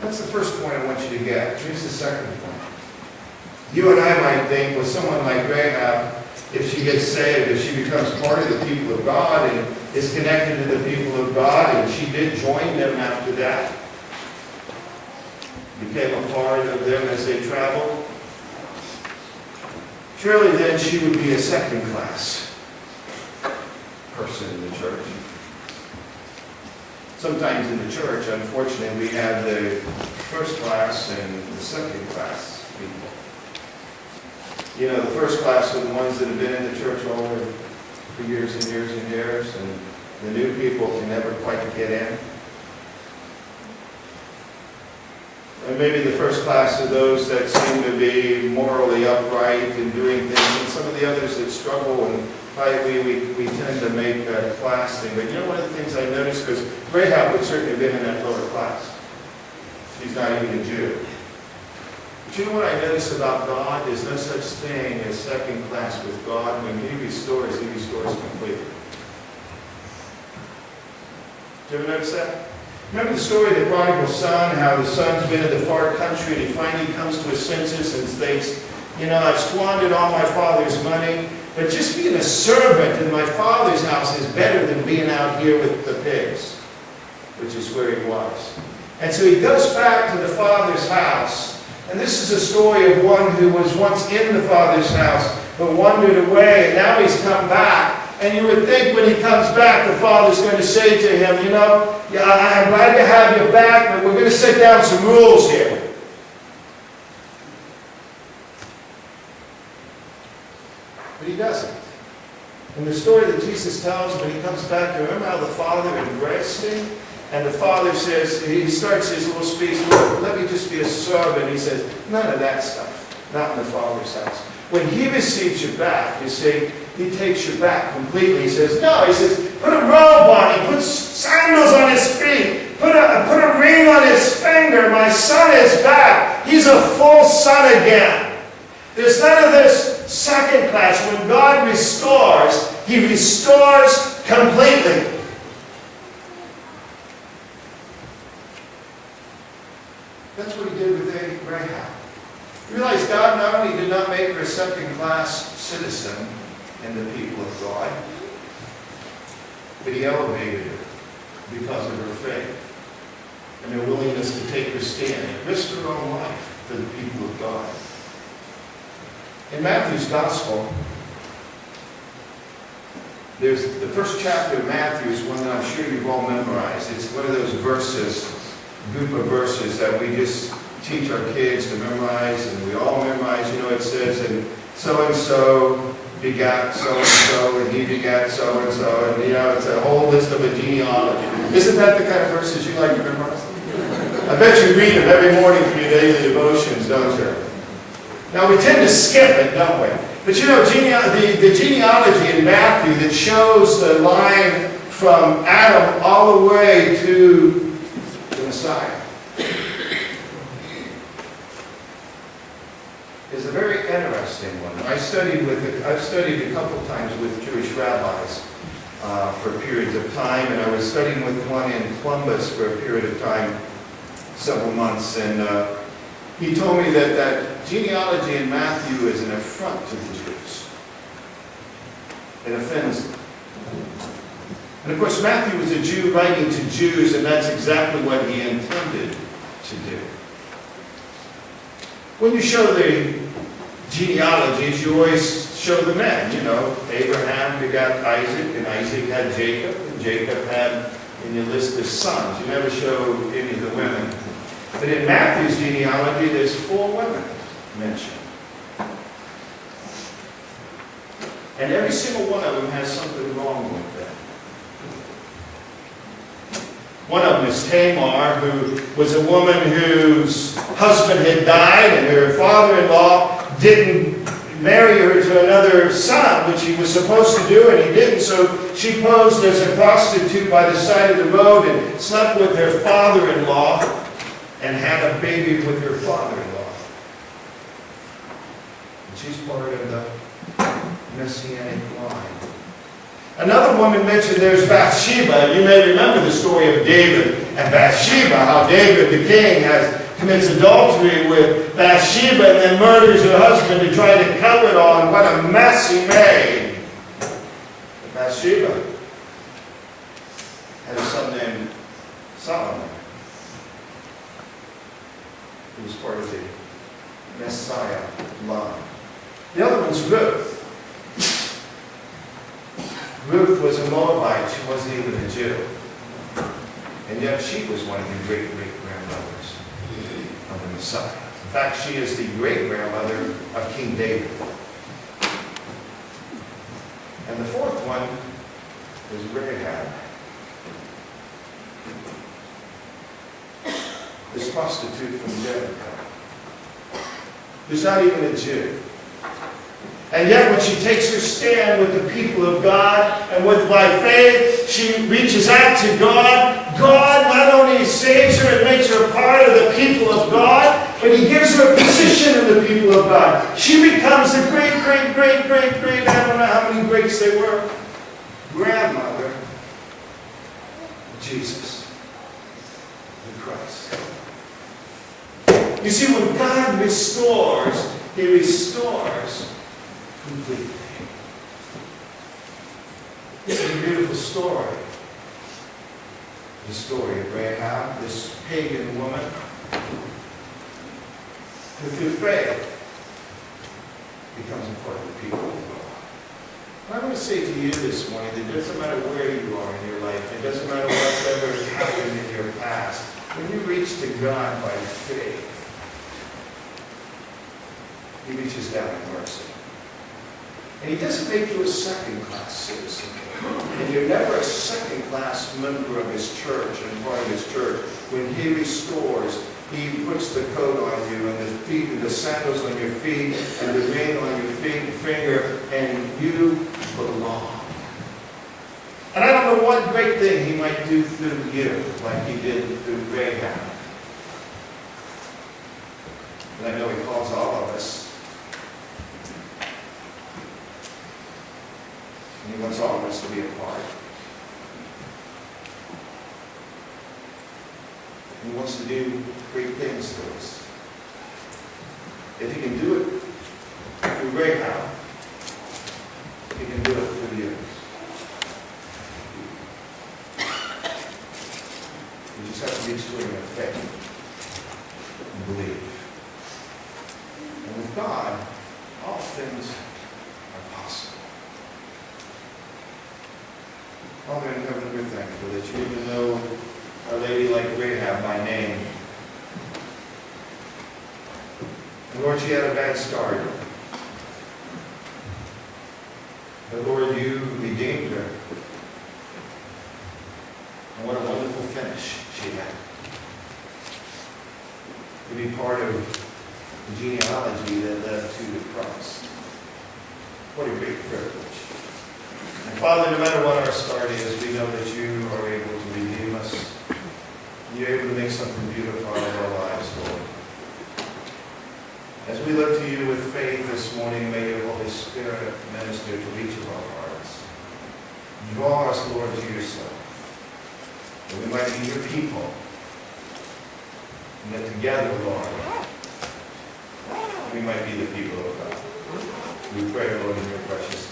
That's the first point I want you to get. Here's the second point. You and I might think, with someone like Rahab, if she gets saved, if she becomes part of the people of God and is connected to the people of God, and she did join them after that, became a part of them as they traveled, surely then she would be a second-class person in the church. Sometimes in the church, unfortunately, we have the first class and the second class people. You know, the first class are the ones that have been in the church for years and years and years, and the new people can never quite get in. And maybe the first class are those that seem to be morally upright and doing things, and some of the others that struggle, and we tend to make a class thing. But you know, one of the things I noticed, because Rahab would certainly have been in that lower class. She's not even a Jew. But you know what I notice about God? There's no such thing as second class with God. When He restores completely. Did you ever notice that? Remember the story of the prodigal son, how the son's been in the far country and he finally comes to his senses and thinks, you know, I've squandered all my father's money, but just being a servant in my father's house is better than being out here with the pigs, which is where he was. And so he goes back to the father's house, and this is a story of one who was once in the father's house, but wandered away, and now he's come back. And you would think when he comes back, the father's going to say to him, you know, yeah, I'm glad to have you back, but we're going to set down some rules here. But he doesn't. In the story that Jesus tells, when he comes back, remember how the father embraced him? And the father says, he starts his little speech, Lord, let me just be a servant. He says, none of that stuff, not in the father's house. When he receives you back, you see, he takes you back completely. He says, no, he says, put a robe on him, put sandals on his feet, put a ring on his finger. My son is back. He's a full son again. There's none of this second class. When God restores, He restores completely. That's what He did with Rahab. You realize God not only did not make her a second-class citizen in the people of God, but He elevated her because of her faith and her willingness to take her stand and risk her own life for the people of God. In Matthew's Gospel, there's the first chapter of Matthew is one that I'm sure you've all memorized. It's one of those verses, group of verses that we just teach our kids to memorize, and we all memorize. You know, it says, and so begat so-and-so, and he begat so-and-so, and you know, it's a whole list of a genealogy. Isn't that the kind of verses you like to memorize? I bet you read them every morning for your daily devotions, don't you? Now, we tend to skip it, don't we? But you know, the genealogy in Matthew that shows the line from Adam all the way to the Messiah is a very interesting one. I've studied a couple times with Jewish rabbis for periods of time, and I was studying with one in Columbus for a period of time, several months, and he told me that genealogy in Matthew is an affront to the Jews. It offends them. And of course, Matthew was a Jew writing to Jews, and that's exactly what he intended to do. When you show the genealogies, you always show the men. You know, Abraham begot Isaac, and Isaac had Jacob, and Jacob had, in your list of sons. You never show any of the women. But in Matthew's genealogy, there's 4 women mentioned. And every single one of them has something wrong with them. One of them is Tamar, who was a woman whose husband had died, and her father-in-law didn't marry her to another son, which he was supposed to do, and he didn't. So she posed as a prostitute by the side of the road and slept with her father-in-law and had a baby with her father-in-law. And she's part of the Messianic line. Another woman mentioned there's Bathsheba. You may remember the story of David and Bathsheba, how David the king commits adultery with Bathsheba and then murders her husband to try to cover it all, and what a mess he made. But Bathsheba had a son named Solomon, who was part of the Messiah line. The other one's Ruth. Ruth was a Moabite. She wasn't even a Jew. And yet she was one of the great-great-grandmothers of the Messiah. In fact, she is the great-grandmother of King David. And the fourth one was Rahab, this prostitute from Jericho, who's not even a Jew. And yet when she takes her stand with the people of God and by faith she reaches out to God, God not only saves her and makes her a part of the people of God, but He gives her a position in the people of God. She becomes the great, I don't know how many greats they were, grandmother of Jesus, the Christ. You see, when God restores, He restors completely. This is a beautiful story. The story of Rahab, this pagan woman, who through faith becomes a part of the people of God. And I want to say to you this morning that it doesn't matter where you are in your life, it doesn't matter whatever has happened in your past, when you reach to God by faith, He reaches down in mercy. And He doesn't make you a second-class citizen. And you're never a second-class member of His church and part of His church. When He restores, He puts the coat on you and the feet and the sandals on your feet and the ring on your finger, and you belong. And I don't know what great thing He might do through you, like He did through Rahab. And I know He calls all of us. And He wants all of us to be a part. He wants to do great things to us. If He can do it through Rahab, He can do it through you. We just have to reach to Him in faith and believe. And with God, all things are possible. Father in heaven, we're thankful that You even know a lady like Rahab by name. And Lord, she had a bad start. But Lord, You redeemed her. And what a wonderful finish she had. To be part of the genealogy that led to the cross. What a great privilege. And Father, no matter what our start is, we know that You are able to redeem us. You're able to make something beautiful out of our lives, Lord. As we look to You with faith this morning, may Your Holy Spirit minister to each of our hearts. Draw us, Lord, to Yourself, that we might be Your people. And that together, Lord, we might be the people of God. We pray, Lord, in Your precious